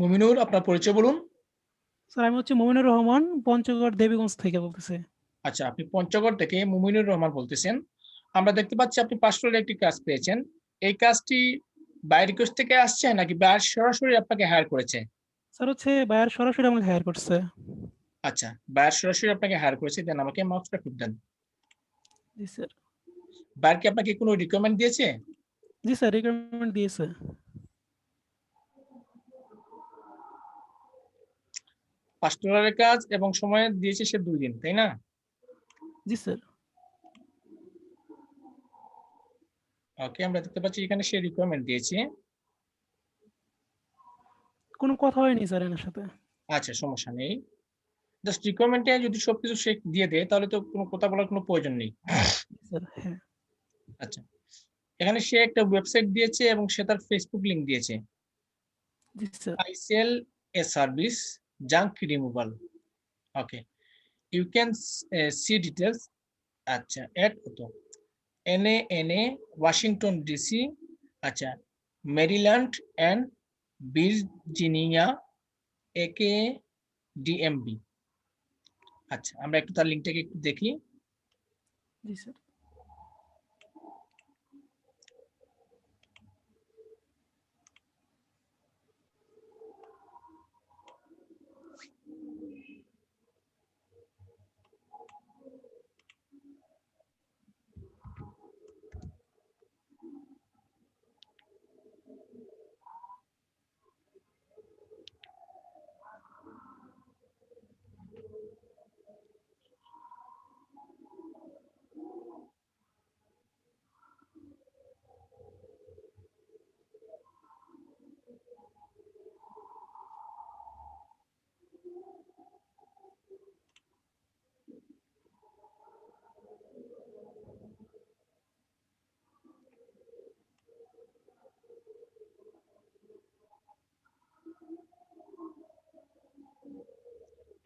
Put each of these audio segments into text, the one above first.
মুমিনুর, আপনার পরিচয় বলুন। স্যার আমি হচ্ছে মমিনুর রহমান, পঞ্চগড় দেবীগঞ্জ থেকে বলতেছি। আচ্ছা, আপনি পঞ্চগড় থেকে মুমিনুর রহমান বলতেছেন। আমরা দেখতে পাচ্ছি আপনি পাসপোর্টের একটি কাজ পেয়েছেন। এই কাজটি বাই রিকোয়েস্ট থেকে আসছে নাকি বায়ার সরাসরি আপনাকে হায়ার করেছে? স্যার হচ্ছে বায়ার সরাসরি আমাকে হায়ার করছে। আচ্ছা, বায়ার সরাসরি আপনাকে হায়ার করেছে, দেন আমাকে মাউসটা খুব দেন। জি স্যার। বায়ার কি আপনাকে কোনো রিকমেন্ড দিয়েছে? জি স্যার, রিকোয়ারমেন্ট দিয়েছে। $5 কাজ এবং সময় দিয়েছে সে 2 দিন, তাই না? জি স্যার। ওকে, আমরা দেখতে পাচ্ছি এখানে সে রিকোয়ারমেন্ট দিয়েছে। কোনো কথা হয়নি স্যার এনার সাথে। আচ্ছা, সমস্যা নেই। জাস্ট রিকোয়ারমেন্টে যদি সবকিছু সে দিয়ে দেয় তাহলে তো কোনো কথা বলার কোনো প্রয়োজন নেই। জি স্যার, হ্যাঁ। আচ্ছা, এখানে সে একটা ওয়েবসাইট দিয়েছে এবং সে তার ফেসবুক লিংক দিয়েছে। জি sir. I sell a service, junk removal. Okay, you can see details. আচ্ছা, এড কত? NA ওয়াশিংটন ডিসি, আচ্ছা, মেরিল্যান্ড অ্যান্ড ভির্জিনিয়া, একে ডিএমবি। আচ্ছা, আমরা একটু তার লিঙ্কটাকে একটু দেখি। জি স্যার।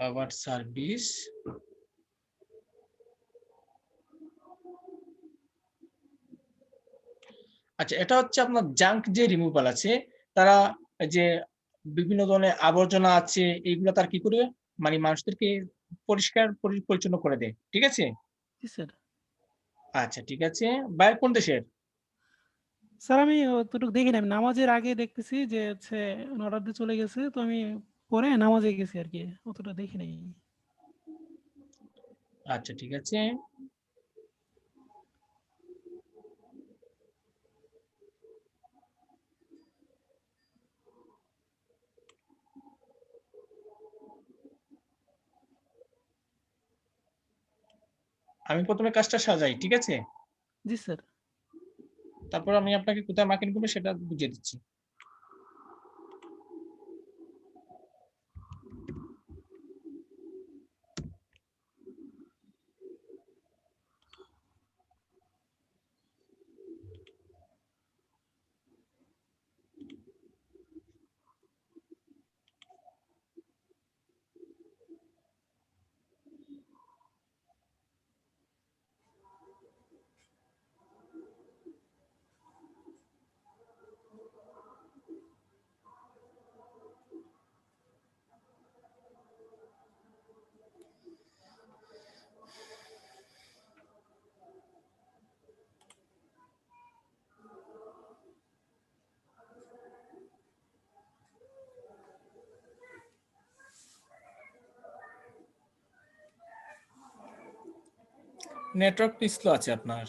Our service. আচ্ছা, এটা হচ্ছে আপনার জাঙ্ক যে রিমুভাল আছে, তারা যে বিভিন্ন ধরনের আবর্জনা আছে এইগুলো তার কি করবে, মানে মানুষদেরকে পরিষ্কার পরিচ্ছন্ন করে দেয়, ঠিক আছে? জি স্যার। আচ্ছা, ঠিক আছে। বাইরে কোন দেশের? স্যার আমি অতটুকু দেখি নাই। আমি নামাজের আগে দেখতেছি যে হচ্ছে অর্ডার দিয়ে চলে গেছে। তো আমি পরে নামাজে গেছি আরকি। অতটা দেখি নাই। আচ্ছা, ঠিক আছে। আমি প্রথমে কাজটা সাজাই, ঠিক আছে? জি স্যার। তারপর আমি আপনাকে কোথায় মার্কিং করবো সেটা বুঝিয়ে দিচ্ছি। নেটওয়ার্ক স্লো আছে আপনার।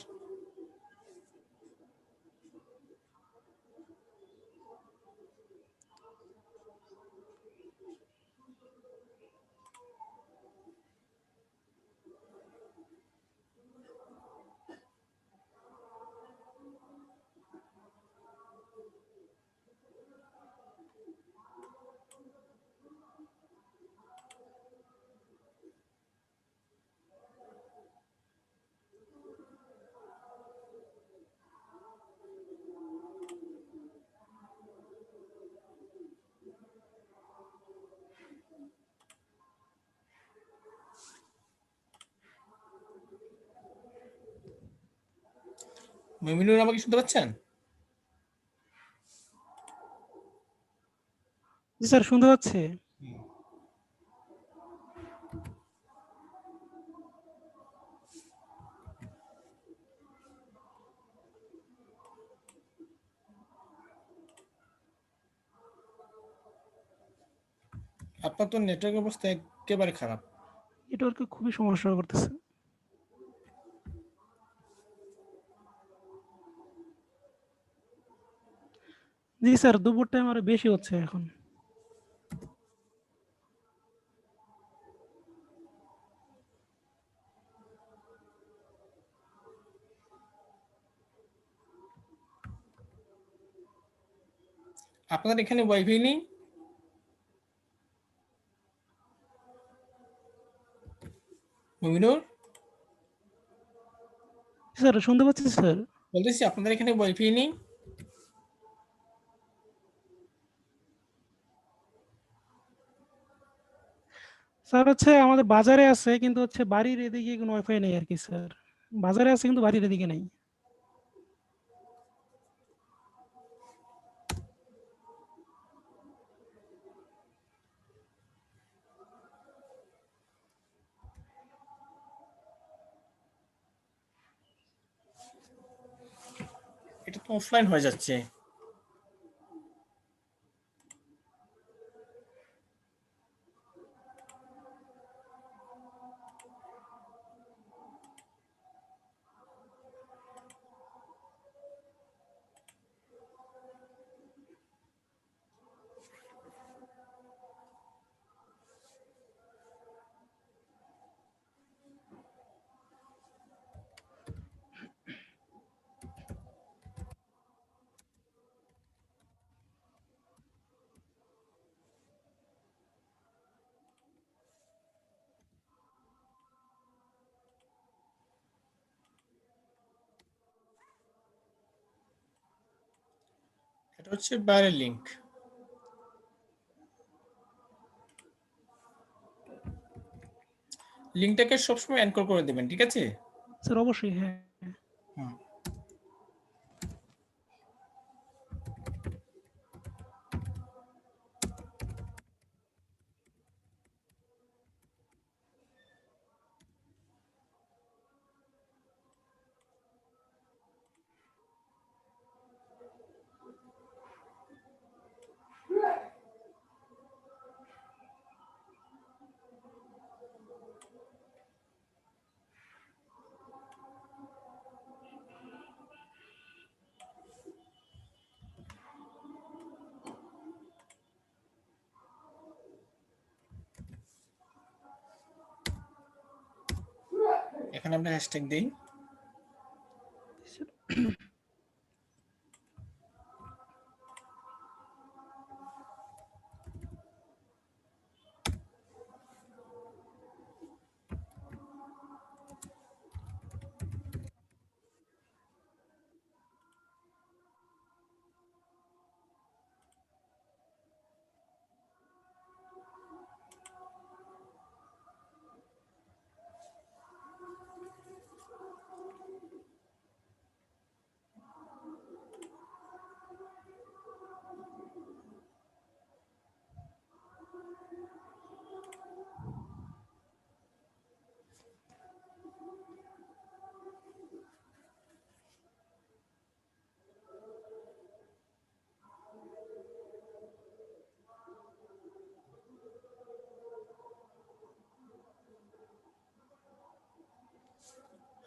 মুমিনুর, আমাকে শুনতে পাচ্ছেন? জি স্যার, শুনতে পাচ্ছি। আপনার তো নেটওয়ার্ক অবস্থা একেবারে খারাপ। নেটওয়ার্কে খুবই সমস্যা করতেছে। জি স্যার, দুপুর টাইম আরো বেশি হচ্ছে এখন। আপনাদের এখানে ওয়াইফাই নেই? মুমিনুর, স্যার শুনতে পাচ্ছি স্যার। বলতেছি আপনাদের এখানে ওয়াইফাই নেই? স্যার হচ্ছে আমাদের বাজারে আছে, কিন্তু হচ্ছে বাড়ির এদিকে কোনো ওয়াইফাই নেই আরকি স্যার। বাজারে আছে কিন্তু বাড়ির এদিকে নেই। এটা তো অফলাইন হয়ে যাচ্ছে। এটা হচ্ছে বাইরের লিঙ্ক। লিঙ্কটাকে সবসময় এনকোড করে দেবেন, ঠিক আছে? স্যার অবশ্যই, হ্যাঁ। হুম। এখানে আমরা হ্যাশট্যাগ দিই।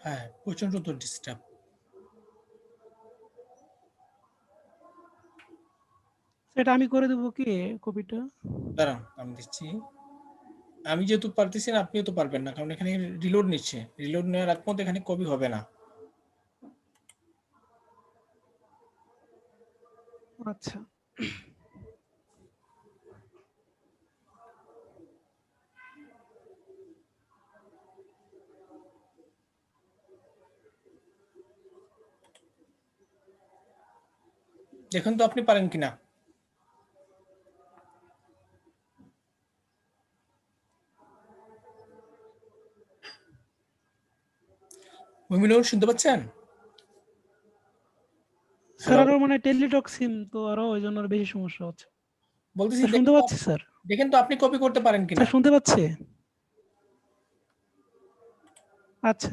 হ্যাঁ, প্রচন্ড তো ডিস্টার্ব। সেটা আমি করে দেবো কি, কপিটা? দাঁড়ান আমি দিচ্ছি। আমি যেহেতু পারতেছি না, আপনিও তো পারবেন না, কারণ এখানে রিলোড নিচ্ছে। রিলোড নেওয়ার আগ পর্যন্ত এখানে কপি হবে না। আচ্ছা। দেখুন তো আপনি পারেন কিনা। মুমিনুর, শুনতে পাচ্ছেন? Sir hello? আরো মানে টেলিটক সিম তো আরো ওই জন্য আরো বেশি সমস্যা হচ্ছে। বলতেছি স্যার শুনতে পাচ্ছি স্যার। দেখেন তো আপনি কপি করতে পারেন কিনা। স্যার শুনতে পাচ্ছি। আচ্ছা।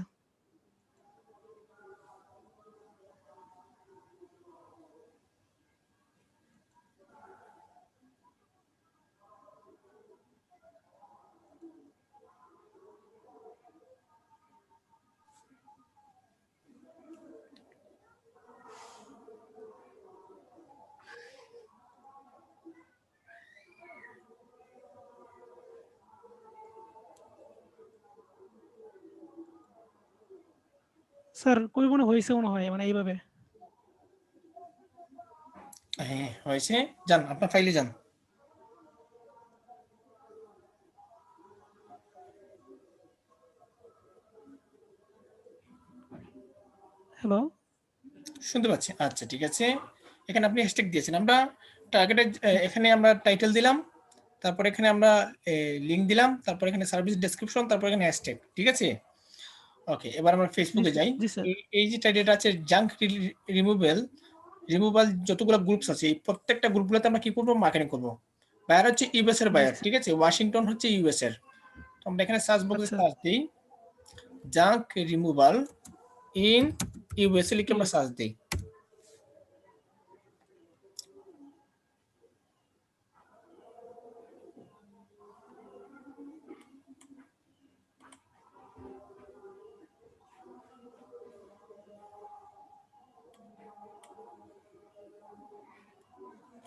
স্যার কপি মনে হয়েছে মনে হয় মানে এইভাবে। হ্যাঁ হয়েছে, যান আপনার ফাইলে যান। হ্যালো। শুনতে পাচ্ছি, আচ্ছা ঠিক আছে। এখানে আপনি হ্যাশট্যাগ দিয়েছেন, আমরা টার্গেটে এখানে আমরা টাইটেল দিলাম, তারপর এখানে আমরা লিঙ্ক দিলাম, তারপর এখানে সার্ভিস ডেসক্রিপশন, তারপর এখানে হ্যাশট্যাগ, ঠিক আছে। ওকে, এবার আমরা ফেসবুকে যাই। জি স্যার। এই যে টাইটেলটা আছে জাঙ্ক রিমুভাল, যতগুলো গ্রুপস আছে এই প্রত্যেকটা গ্রুপগুলোতে আমরা কি করবো, মার্কেটিং করবো। বায়ার হচ্ছে ইউএস এর জি বায়ার, স্যার। ঠিক আছে, ওয়াশিংটন হচ্ছে ইউএস এর। তো আমরা এখানে সার্চ বক্সে আচ্ছা। সার্চ দিই জাঙ্ক রিমুভাল ইন ইউএসএ লিখে আমরা সার্চ দিই।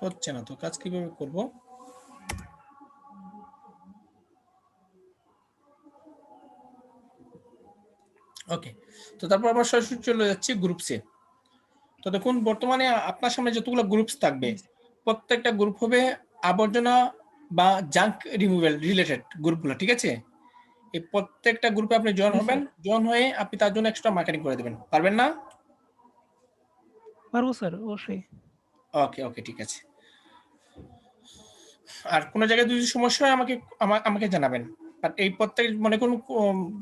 হচ্ছে না তো, কাজ কিভাবে করব। ওকে, তো তারপর আমরা সরাসরি চলে যাচ্ছি গ্রুপসে। তো দেখুন বর্তমানে আপনার সামনে যতগুলো গ্রুপস থাকবে, প্রত্যেকটা গ্রুপ হবে আবর্জনা বা জাঙ্ক রিমুভাল রিলেটেড গ্রুপগুলো, ঠিক আছে। এই প্রত্যেকটা গ্রুপে আপনি জয়েন জি হবেন, স্যার। জয়েন হয়ে আপনি তার জন্য এক্সট্রা মার্কেটিং করে দেবেন, পারবেন না? পারবো স্যার অবশ্যই। ওকে ওকে, ঠিক আছে। আর কোনো জায়গায় যদি সমস্যা হয় আমাকে জানাবেন। বাট এই প্রত্যেক মনে করুন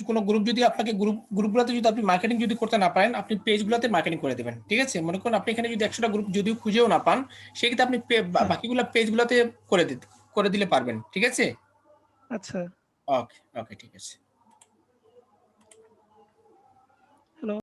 কোনো গ্রুপ যদি আপনাকে গ্রুপগুলোতে যদি আপনি মার্কেটিং যদি করতে না পারেন, আপনি পেজগুলোতে মার্কেটিং করে দেবেন, ঠিক আছে। মনে করুন আপনি এখানে যদি 100টা গ্রুপ যদিও খুঁজেও না পান, সেক্ষেত্রে আপনি হ্যাঁ। বাকিগুলো পেজগুলোতে করে দিলে পারবেন, ঠিক আছে। আচ্ছা। ওকে ওকে, ঠিক আছে।